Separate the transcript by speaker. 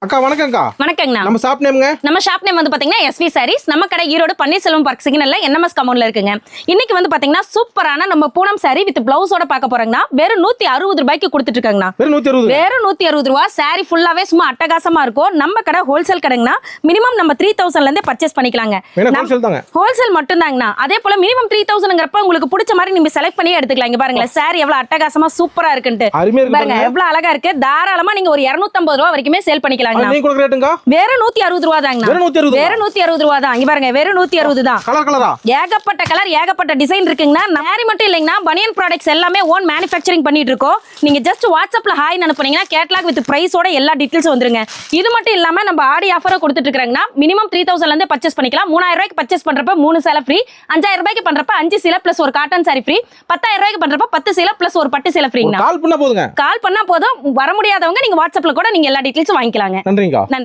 Speaker 1: அக்கா வணக்கம்க்கா.
Speaker 2: வணக்கங்கண்ணா.
Speaker 1: நம்ம ஷாப் நேம்ங்க?
Speaker 2: நம்ம ஷாப் நேம் வந்து பாத்தீங்கன்னா SV சாரீஸ். நம்ம கடை ஈரோடு பன்னீர்செல்வம் பார்க் சிக்னல்ல NMS கம்பவுண்ட்ல இருக்குங்க. இன்னைக்கு வந்து பாத்தீங்கன்னா சூப்பரான நம்ம பூனம் சாரி வித் பிளவுஸோட பார்க்க போறோம்னா வெறும் 160 ரூபாய்க்கு கொடுத்துட்டு இருக்காங்கண்ணா. வெறும் 160 ரூபாய். சாரி ஃபுல்லாவே சும்மா அட்டகாசமா இருக்கும். நம்ம கடை ஹோல்சேல் கடைங்கண்ணா. மினிமம் நம்ம 3000ல இருந்தே பர்ச்சேஸ் பண்ணிக்கலாங்க. ஹோல்சேல் மட்டும் தாங்கண்ணா. அதே போல மினிமம் 3000ங்கறப்ப உங்களுக்கு பிடிச்ச மாதிரி நீங்க செலக்ட் பண்ணி எடுத்துக்கலாம். இங்க பாருங்க சாரி எவ்வளவு அட்டகாசமா சூப்பரா இருக்குன்னு பாருங்க, எவ்வளவு அழகா இருக்கு. தாராளமா நீங்க ஒரு 250 ரூபாய் வரைக்குமே சேல் பண்ணிக்கலாம். வெறும் 160 ரூபாய் தாங்க. வெறும் 160 ரூபாய் தான். இங்க பாருங்க வெறும் 160 தான். ஏகப்பட்ட கலர் ஏகப்பட்ட டிசைன் இருக்குங்கண்ணா. சாரி மட்டும் இல்லைங்கண்ணா, பனியன் ப்ராடக்ட்ஸ் எல்லாமே ஓன் மேனுஃபேக்சரிங் பண்ணிட்டு இருக்கோம். நீங்க ஜஸ்ட் வாட்ஸ்அப்ல ஹாய் அனுப்புனீங்கன்னா கேட்டலாக் வித் பிரைஸோட எல்லா டீடைல்ஸ் வந்துருங்க. இது மட்டும் இல்லாம நம்ம ஆடி ஆஃபரை கொடுத்துட்டு இருக்காங்கன்னா மினிமம் 3000ல இருந்து பர்ச்சேஸ் பண்ணிக்கலாம். 3000 ரூபாய்க்கு பர்ச்சேஸ் பண்றப்ப 3 சேலை ஃப்ரீ, 5000 ரூபாய்க்கு பண்றப்ப 5 சேலை பிளஸ் ஒரு காட்டன் சாரி ஃப்ரீ, 10000 ரூபாய்க்கு பண்றப்ப 10 சேலை பிளஸ் ஒரு பட்டு சேலை ஃப்ரீங்கண்ணா. கால் பண்ணா போதும். வர முடியாதவங்க நீங்க வாட்ஸ்அப்ல கூட நீங்க எல்லா டீடைல்ஸும் வாங்கிக்கலாங்க.
Speaker 1: நன்றிங்க.